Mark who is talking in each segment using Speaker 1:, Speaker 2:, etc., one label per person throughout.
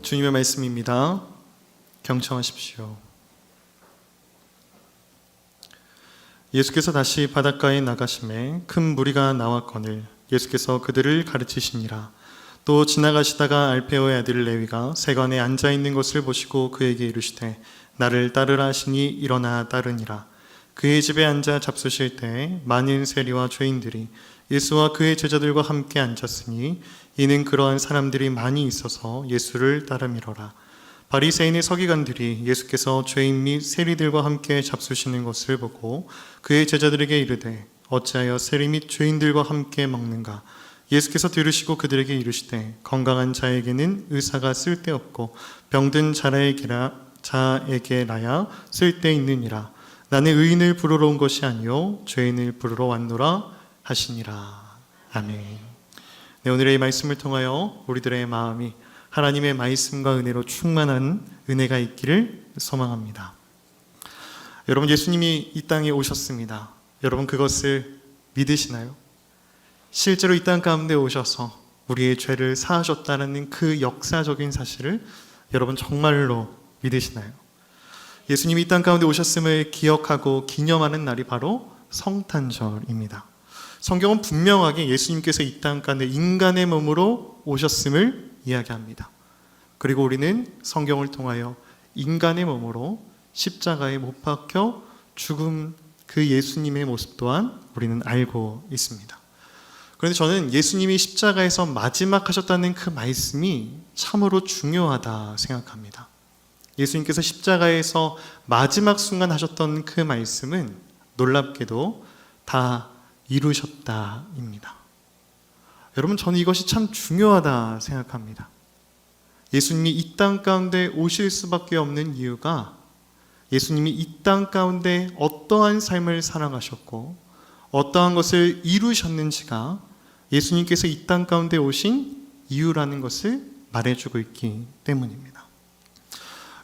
Speaker 1: 주님의 말씀입니다. 경청하십시오. 예수께서 다시 바닷가에 나가심에 큰 무리가 나왔거늘 예수께서 그들을 가르치시니라. 또 지나가시다가 알페오의 아들 레위가 세관에 앉아있는 것을 보시고 그에게 이르시되 나를 따르라 하시니 일어나 따르니라. 그의 집에 앉아 잡수실 때 많은 세리와 죄인들이 예수와 그의 제자들과 함께 앉았으니 이는 그러한 사람들이 많이 있어서 예수를 따르미러라. 바리새인의 서기관들이 예수께서 죄인 및 세리들과 함께 잡수시는 것을 보고 그의 제자들에게 이르되 어찌하여 세리 및 죄인들과 함께 먹는가? 예수께서 들으시고 그들에게 이르시되 건강한 자에게는 의사가 쓸데없고 병든 자에게라야 쓸데있느니라. 나는 의인을 부르러 온 것이 아니요 죄인을 부르러 왔노라 하시니라. 아멘. 네, 오늘의 이 말씀을 통하여 우리들의 마음이 하나님의 말씀과 은혜로 충만한 은혜가 있기를 소망합니다. 여러분, 예수님이 이 땅에 오셨습니다. 여러분, 그것을 믿으시나요? 실제로 이 땅 가운데 오셔서 우리의 죄를 사하셨다는 그 역사적인 사실을 여러분 정말로 믿으시나요? 예수님이 이 땅 가운데 오셨음을 기억하고 기념하는 날이 바로 성탄절입니다. 성경은 분명하게 예수님께서 이 땅 가운데 인간의 몸으로 오셨음을 이야기합니다. 그리고 우리는 성경을 통하여 인간의 몸으로 십자가에 못 박혀 죽은 그 예수님의 모습 또한 우리는 알고 있습니다. 그런데 저는 예수님이 십자가에서 마지막 하셨다는 그 말씀이 참으로 중요하다 생각합니다. 예수님께서 십자가에서 마지막 순간 하셨던 그 말씀은 놀랍게도 다 이루셨다입니다. 여러분, 저는 이것이 참 중요하다 생각합니다. 예수님이 이 땅 가운데 오실 수밖에 없는 이유가 예수님이 이 땅 가운데 어떠한 삶을 살아가셨고 어떠한 것을 이루셨는지가 예수님께서 이 땅 가운데 오신 이유라는 것을 말해주고 있기 때문입니다.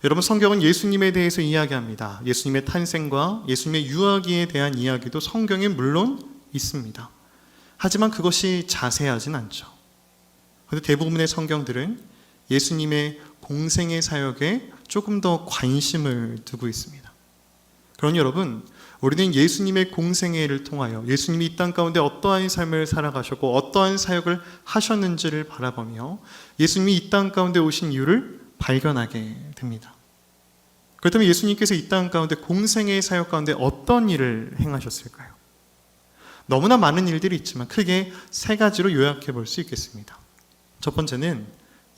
Speaker 1: 여러분, 성경은 예수님에 대해서 이야기합니다. 예수님의 탄생과 예수님의 유아기에 대한 이야기도 성경에 물론 있습니다. 하지만 그것이 자세하진 않죠. 그런데 대부분의 성경들은 예수님의 공생의 사역에 조금 더 관심을 두고 있습니다. 그러니 여러분, 우리는 예수님의 공생애를 통하여 예수님이 이 땅 가운데 어떠한 삶을 살아가셨고 어떠한 사역을 하셨는지를 바라보며 예수님이 이 땅 가운데 오신 이유를 발견하게 됩니다. 그렇다면 예수님께서 이 땅 가운데 공생애의 사역 가운데 어떤 일을 행하셨을까요? 너무나 많은 일들이 있지만 크게 세 가지로 요약해 볼 수 있겠습니다. 첫 번째는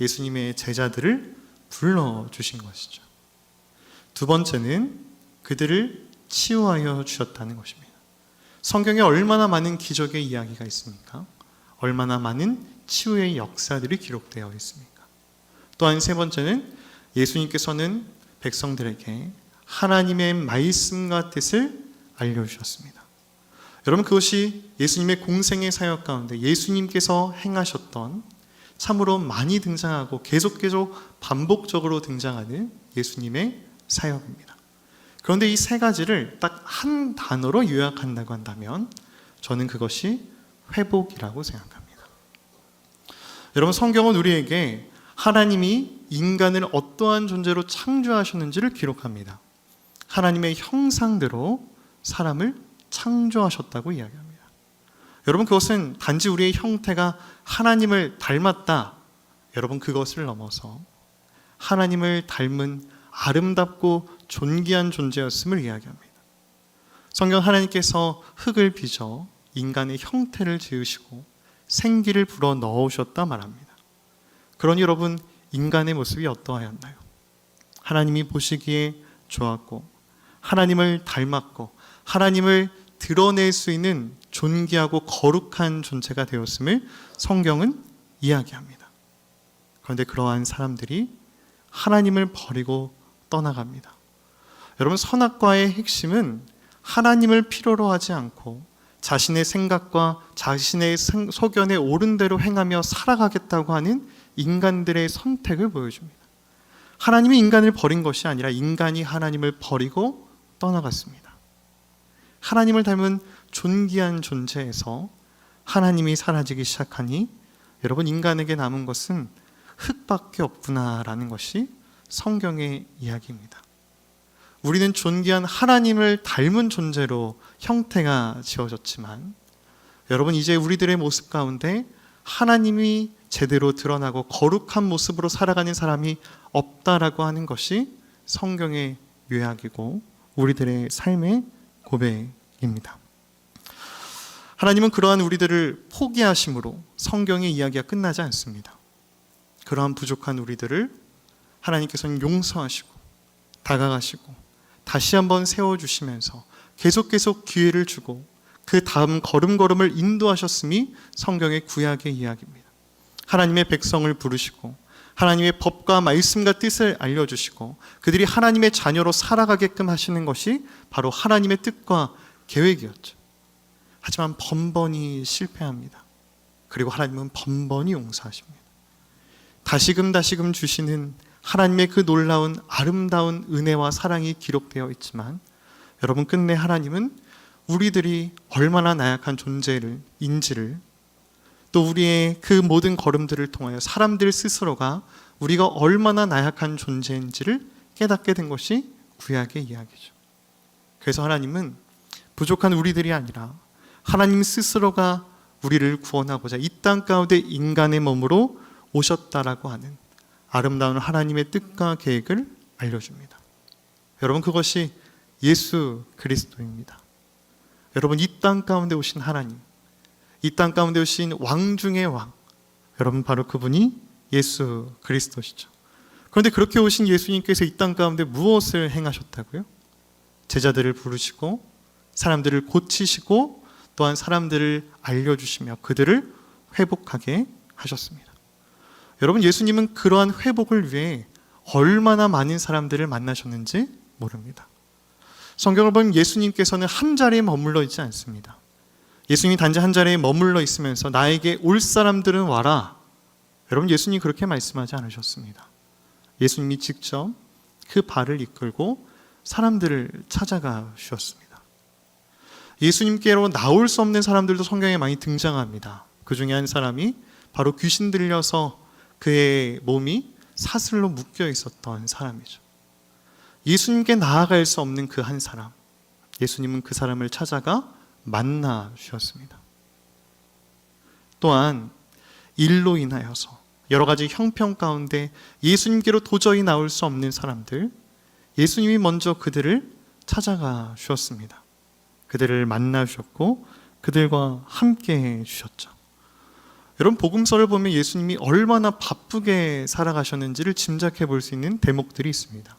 Speaker 1: 예수님의 제자들을 불러주신 것이죠. 두 번째는 그들을 치유하여 주셨다는 것입니다. 성경에 얼마나 많은 기적의 이야기가 있습니까? 얼마나 많은 치유의 역사들이 기록되어 있습니까? 또한 세 번째는 예수님께서는 백성들에게 하나님의 말씀과 뜻을 알려주셨습니다. 여러분, 그것이 예수님의 공생의 사역 가운데 예수님께서 행하셨던 참으로 많이 등장하고 계속 반복적으로 등장하는 예수님의 사역입니다. 그런데 이 세 가지를 딱 한 단어로 요약한다고 한다면 저는 그것이 회복이라고 생각합니다. 여러분, 성경은 우리에게 하나님이 인간을 어떠한 존재로 창조하셨는지를 기록합니다. 하나님의 형상대로 사람을 창조하셨다고 이야기합니다. 여러분, 그것은 단지 우리의 형태가 하나님을 닮았다, 여러분, 그것을 넘어서 하나님을 닮은 아름답고 존귀한 존재였음을 이야기합니다. 성경 하나님께서 흙을 빚어 인간의 형태를 지으시고 생기를 불어 넣으셨다 말합니다. 그러니 여러분, 인간의 모습이 어떠하였나요? 하나님이 보시기에 좋았고 하나님을 닮았고 하나님을 드러낼 수 있는 존귀하고 거룩한 존재가 되었음을 성경은 이야기합니다. 그런데 그러한 사람들이 하나님을 버리고 떠나갑니다. 여러분, 선악과의 핵심은 하나님을 필요로 하지 않고 자신의 생각과 자신의 소견에 옳은 대로 행하며 살아가겠다고 하는 인간들의 선택을 보여줍니다. 하나님이 인간을 버린 것이 아니라 인간이 하나님을 버리고 떠나갔습니다. 하나님을 닮은 존귀한 존재에서 하나님이 사라지기 시작하니 여러분, 인간에게 남은 것은 흙밖에 없구나라는 것이 성경의 이야기입니다. 우리는 존귀한 하나님을 닮은 존재로 형태가 지어졌지만 여러분, 이제 우리들의 모습 가운데 하나님이 제대로 드러나고 거룩한 모습으로 살아가는 사람이 없다라고 하는 것이 성경의 요약이고 우리들의 삶의 고백입니다. 하나님은 그러한 우리들을 포기하심으로 성경의 이야기가 끝나지 않습니다. 그러한 부족한 우리들을 하나님께서는 용서하시고 다가가시고 다시 한번 세워주시면서 계속 기회를 주고 그 다음 걸음걸음을 인도하셨음이 성경의 구약의 이야기입니다. 하나님의 백성을 부르시고 하나님의 법과 말씀과 뜻을 알려주시고 그들이 하나님의 자녀로 살아가게끔 하시는 것이 바로 하나님의 뜻과 계획이었죠. 하지만 번번이 실패합니다. 그리고 하나님은 번번이 용서하십니다. 다시금 주시는 하나님의 그 놀라운 아름다운 은혜와 사랑이 기록되어 있지만 여러분, 끝내 하나님은 우리들이 얼마나 나약한 존재인지를 또 우리의 그 모든 걸음들을 통하여 사람들 스스로가 우리가 얼마나 나약한 존재인지를 깨닫게 된 것이 구약의 이야기죠. 그래서 하나님은 부족한 우리들이 아니라 하나님 스스로가 우리를 구원하고자 이 땅 가운데 인간의 몸으로 오셨다라고 하는 아름다운 하나님의 뜻과 계획을 알려줍니다. 여러분, 그것이 예수 그리스도입니다. 여러분, 이 땅 가운데 오신 하나님, 이 땅 가운데 오신 왕 중의 왕, 여러분 바로 그분이 예수 그리스도시죠. 그런데 그렇게 오신 예수님께서 이 땅 가운데 무엇을 행하셨다고요? 제자들을 부르시고 사람들을 고치시고 또한 사람들을 알려주시며 그들을 회복하게 하셨습니다. 여러분, 예수님은 그러한 회복을 위해 얼마나 많은 사람들을 만나셨는지 모릅니다. 성경을 보면 예수님께서는 한 자리에 머물러 있지 않습니다. 예수님이 단지 한 자리에 머물러 있으면서 나에게 올 사람들은 와라. 여러분, 예수님이 그렇게 말씀하지 않으셨습니다. 예수님이 직접 그 발을 이끌고 사람들을 찾아가 주셨습니다. 예수님께로 나올 수 없는 사람들도 성경에 많이 등장합니다. 그 중에 한 사람이 바로 귀신 들려서 그의 몸이 사슬로 묶여 있었던 사람이죠. 예수님께 나아갈 수 없는 그 한 사람, 예수님은 그 사람을 찾아가 만나 주셨습니다. 또한 일로 인하여서 여러 가지 형편 가운데 예수님께로 도저히 나올 수 없는 사람들, 예수님이 먼저 그들을 찾아가 주셨습니다. 그들을 만나 주셨고 그들과 함께 해 주셨죠. 여러분, 복음서를 보면 예수님이 얼마나 바쁘게 살아가셨는지를 짐작해 볼 수 있는 대목들이 있습니다.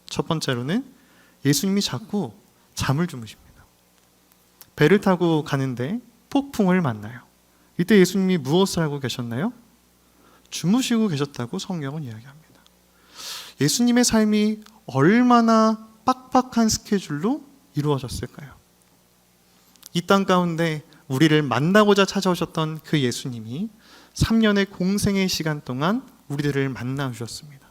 Speaker 1: 첫 번째로는 예수님이 자꾸 잠을 주무십니다. 배를 타고 가는데 폭풍을 만나요. 이때 예수님이 무엇을 하고 계셨나요? 주무시고 계셨다고 성경은 이야기합니다. 예수님의 삶이 얼마나 빡빡한 스케줄로 이루어졌을까요? 이 땅 가운데 우리를 만나고자 찾아오셨던 그 예수님이 3년의 공생의 시간 동안 우리들을 만나 주셨습니다.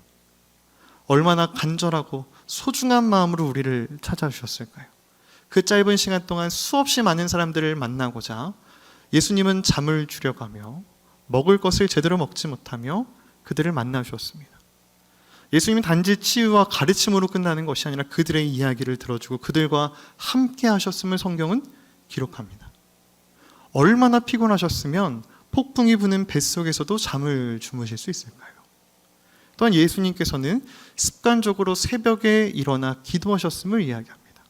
Speaker 1: 얼마나 간절하고 소중한 마음으로 우리를 찾아주셨을까요? 그 짧은 시간 동안 수없이 많은 사람들을 만나고자 예수님은 잠을 줄여가며 먹을 것을 제대로 먹지 못하며 그들을 만나 주셨습니다. 예수님은 단지 치유와 가르침으로 끝나는 것이 아니라 그들의 이야기를 들어주고 그들과 함께 하셨음을 성경은 기록합니다. 얼마나 피곤하셨으면 폭풍이 부는 뱃속에서도 잠을 주무실 수 있을까요? 또한 예수님께서는 습관적으로 새벽에 일어나 기도하셨음을 이야기합니다.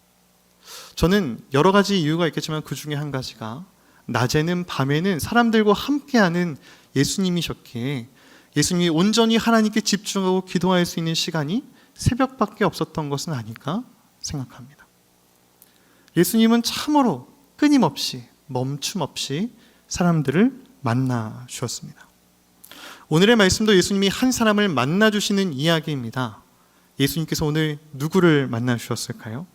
Speaker 1: 저는 여러 가지 이유가 있겠지만 그 중에 한 가지가 낮에는 밤에는 사람들과 함께하는 예수님이셨기에 예수님이 온전히 하나님께 집중하고 기도할 수 있는 시간이 새벽밖에 없었던 것은 아닐까 생각합니다. 예수님은 참으로 끊임없이 멈춤 없이 사람들을 만나 주었습니다. 오늘의 말씀도 예수님이 한 사람을 만나 주시는 이야기입니다. 예수님께서 오늘 누구를 만나 주셨을까요?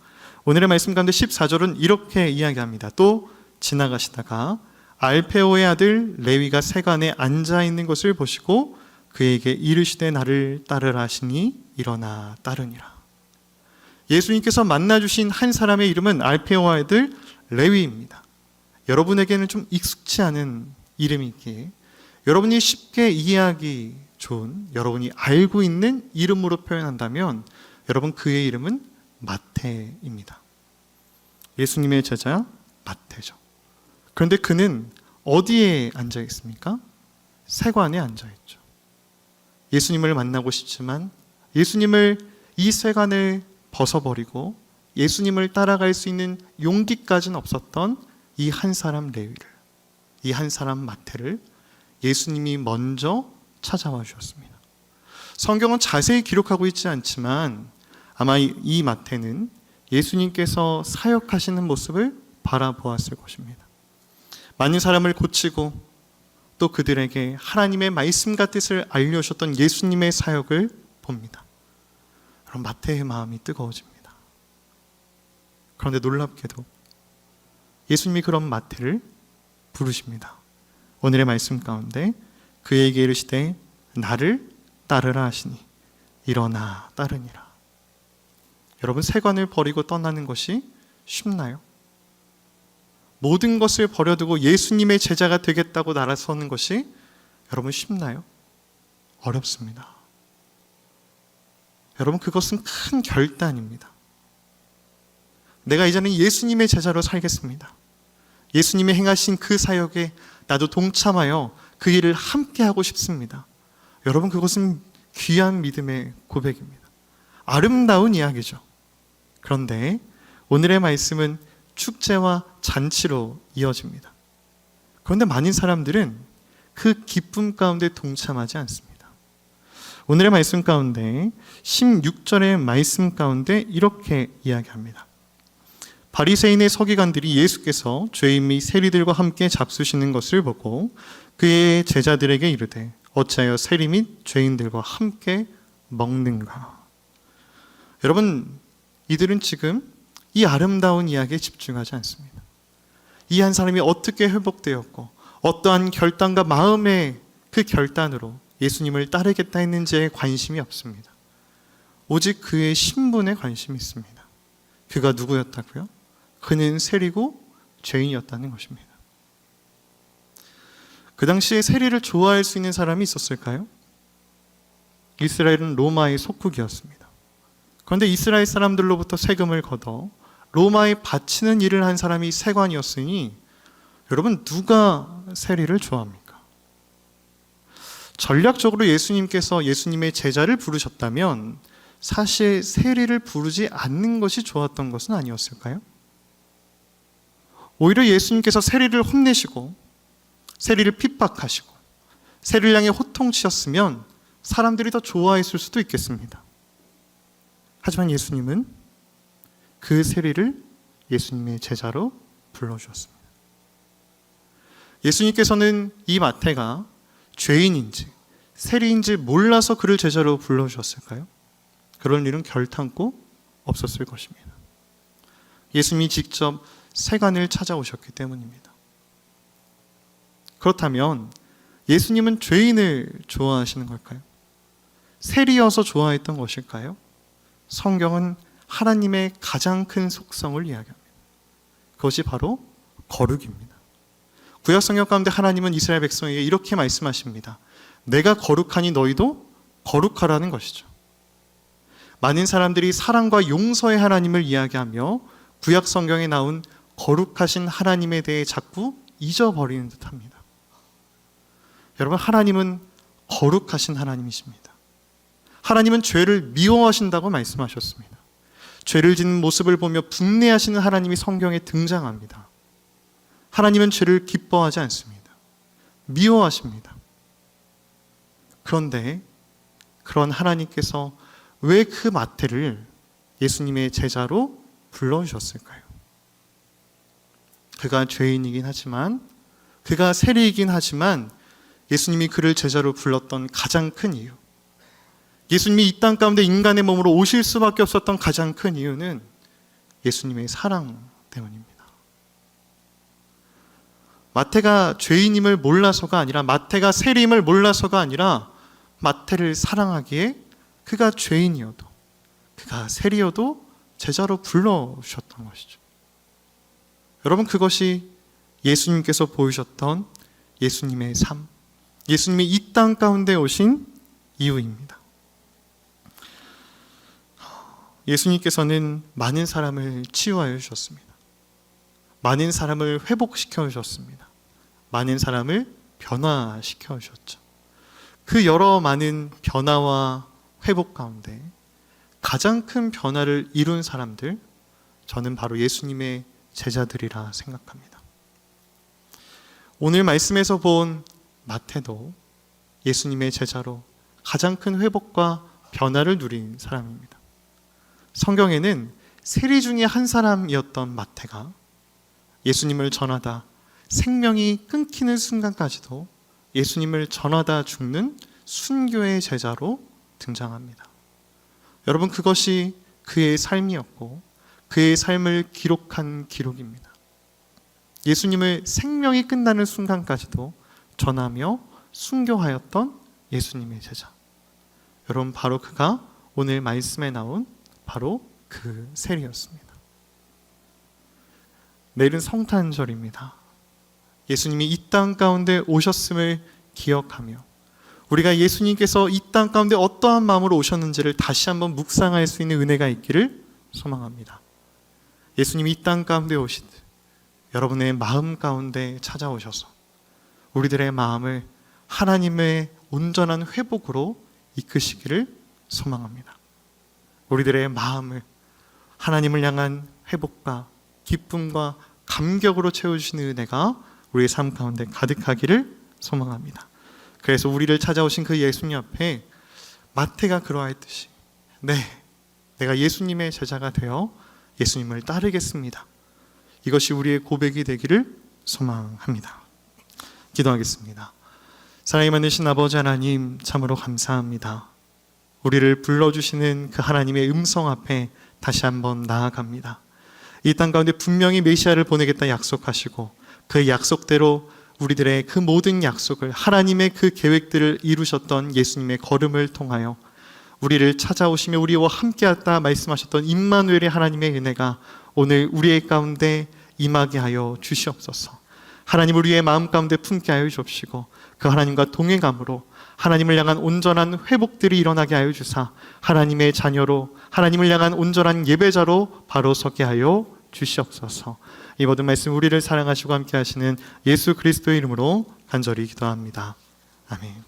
Speaker 1: 오늘의 말씀 가운데 14절은 이렇게 이야기합니다. 또 지나가시다가 알페오의 아들 레위가 세간에 앉아 있는 것을 보시고 그에게 이르시되 나를 따르라 하시니 일어나 따르니라. 예수님께서 만나 주신 한 사람의 이름은 알페오의 아들 레위입니다. 여러분에게는 좀 익숙치 않은 이름이기에 여러분이 쉽게 이해하기 좋은, 여러분이 알고 있는 이름으로 표현한다면 여러분 그의 이름은 마태입니다. 예수님의 제자 마태죠. 그런데 그는 어디에 앉아 있습니까? 세관에 앉아 있죠. 예수님을 만나고 싶지만 예수님을 이 세관을 벗어버리고 예수님을 따라갈 수 있는 용기까지는 없었던 이 한 사람 레위를, 이 한 사람 마태를 예수님이 먼저 찾아와 주셨습니다. 성경은 자세히 기록하고 있지 않지만 아마 이 마태는 예수님께서 사역하시는 모습을 바라보았을 것입니다. 많은 사람을 고치고 또 그들에게 하나님의 말씀과 뜻을 알려주셨던 예수님의 사역을 봅니다. 그럼 마태의 마음이 뜨거워집니다. 그런데 놀랍게도 예수님이 그런 마태를 부르십니다. 오늘의 말씀 가운데 그에게 이르시되 나를 따르라 하시니 일어나 따르니라. 여러분, 세관을 버리고 떠나는 것이 쉽나요? 모든 것을 버려두고 예수님의 제자가 되겠다고 나서는 것이 여러분 쉽나요? 어렵습니다. 여러분, 그것은 큰 결단입니다. 내가 이제는 예수님의 제자로 살겠습니다. 예수님이 행하신 그 사역에 나도 동참하여 그 일을 함께 하고 싶습니다. 여러분, 그것은 귀한 믿음의 고백입니다. 아름다운 이야기죠. 그런데 오늘의 말씀은 축제와 잔치로 이어집니다. 그런데 많은 사람들은 그 기쁨 가운데 동참하지 않습니다. 오늘의 말씀 가운데 16절의 말씀 가운데 이렇게 이야기합니다. 바리새인의 서기관들이 예수께서 죄인 및 세리들과 함께 잡수시는 것을 보고 그의 제자들에게 이르되 어찌하여 세리 및 죄인들과 함께 먹는가. 여러분, 이들은 지금 이 아름다운 이야기에 집중하지 않습니다. 이 한 사람이 어떻게 회복되었고 어떠한 결단과 마음의 그 결단으로 예수님을 따르겠다 했는지에 관심이 없습니다. 오직 그의 신분에 관심이 있습니다. 그가 누구였다고요? 그는 세리고 죄인이었다는 것입니다. 그 당시에 세리를 좋아할 수 있는 사람이 있었을까요? 이스라엘은 로마의 속국이었습니다. 그런데 이스라엘 사람들로부터 세금을 걷어 로마에 바치는 일을 한 사람이 세관이었으니 여러분, 누가 세리를 좋아합니까? 전략적으로 예수님께서 예수님의 제자를 부르셨다면 사실 세리를 부르지 않는 것이 좋았던 것은 아니었을까요? 오히려 예수님께서 세리를 혼내시고 세리를 핍박하시고 세리를 향해 호통치셨으면 사람들이 더 좋아했을 수도 있겠습니다. 하지만 예수님은 그 세리를 예수님의 제자로 불러주셨습니다. 예수님께서는 이 마태가 죄인인지 세리인지 몰라서 그를 제자로 불러주셨을까요? 그런 일은 결탄코 없었을 것입니다. 예수님이 직접 세관을 찾아오셨기 때문입니다. 그렇다면 예수님은 죄인을 좋아하시는 걸까요? 세리여서 좋아했던 것일까요? 성경은 하나님의 가장 큰 속성을 이야기합니다. 그것이 바로 거룩입니다. 구약 성경 가운데 하나님은 이스라엘 백성에게 이렇게 말씀하십니다. 내가 거룩하니 너희도 거룩하라는 것이죠. 많은 사람들이 사랑과 용서의 하나님을 이야기하며 구약 성경에 나온 거룩하신 하나님에 대해 자꾸 잊어버리는 듯합니다. 여러분, 하나님은 거룩하신 하나님이십니다. 하나님은 죄를 미워하신다고 말씀하셨습니다. 죄를 짓는 모습을 보며 분내하시는 하나님이 성경에 등장합니다. 하나님은 죄를 기뻐하지 않습니다. 미워하십니다. 그런데 그런 하나님께서 왜 그 마태를 예수님의 제자로 불러주셨을까요? 그가 죄인이긴 하지만, 그가 세리이긴 하지만 예수님이 그를 제자로 불렀던 가장 큰 이유, 예수님이 이 땅 가운데 인간의 몸으로 오실 수밖에 없었던 가장 큰 이유는 예수님의 사랑 때문입니다. 마태가 죄인임을 몰라서가 아니라, 마태가 세리임을 몰라서가 아니라 마태를 사랑하기에 그가 죄인이어도 그가 세리여도 제자로 불러주셨던 것이죠. 여러분, 그것이 예수님께서 보이셨던 예수님의 삶, 예수님이 이 땅 가운데 오신 이유입니다. 예수님께서는 많은 사람을 치유하여 주셨습니다. 많은 사람을 회복시켜 주셨습니다. 많은 사람을 변화시켜 주셨죠. 그 여러 많은 변화와 회복 가운데 가장 큰 변화를 이룬 사람들, 저는 바로 예수님의 제자들이라 생각합니다. 오늘 말씀에서 본 마태도 예수님의 제자로 가장 큰 회복과 변화를 누린 사람입니다. 성경에는 세리 중에 한 사람이었던 마태가 예수님을 전하다 생명이 끊기는 순간까지도 예수님을 전하다 죽는 순교의 제자로 등장합니다. 여러분, 그것이 그의 삶이었고 그의 삶을 기록한 기록입니다. 예수님을 생명이 끝나는 순간까지도 전하며 순교하였던 예수님의 제자. 여러분, 바로 그가 오늘 말씀에 나온 바로 그 세리였습니다. 내일은 성탄절입니다. 예수님이 이 땅 가운데 오셨음을 기억하며 우리가 예수님께서 이 땅 가운데 어떠한 마음으로 오셨는지를 다시 한번 묵상할 수 있는 은혜가 있기를 소망합니다. 예수님이 이 땅 가운데 오신 여러분의 마음 가운데 찾아오셔서 우리들의 마음을 하나님의 온전한 회복으로 이끄시기를 소망합니다. 우리들의 마음을 하나님을 향한 회복과 기쁨과 감격으로 채워주시는 은혜가 우리의 삶 가운데 가득하기를 소망합니다. 그래서 우리를 찾아오신 그 예수님 앞에 마태가 그러하였듯이 네, 내가 예수님의 제자가 되어 예수님을 따르겠습니다. 이것이 우리의 고백이 되기를 소망합니다. 기도하겠습니다. 사랑이 많으신 아버지 하나님, 참으로 감사합니다. 우리를 불러주시는 그 하나님의 음성 앞에 다시 한번 나아갑니다. 이 땅 가운데 분명히 메시아를 보내겠다 약속하시고 그 약속대로 우리들의 그 모든 약속을, 하나님의 그 계획들을 이루셨던 예수님의 걸음을 통하여 우리를 찾아오시며 우리와 함께하다 말씀하셨던 임마누엘의 하나님의 은혜가 오늘 우리의 가운데 임하게 하여 주시옵소서. 하나님, 우리의 마음 가운데 품게 하여 주옵시고 그 하나님과 동행함으로 하나님을 향한 온전한 회복들이 일어나게 하여 주사 하나님의 자녀로, 하나님을 향한 온전한 예배자로 바로 서게 하여 주시옵소서. 이 모든 말씀 우리를 사랑하시고 함께 하시는 예수 그리스도의 이름으로 간절히 기도합니다. 아멘.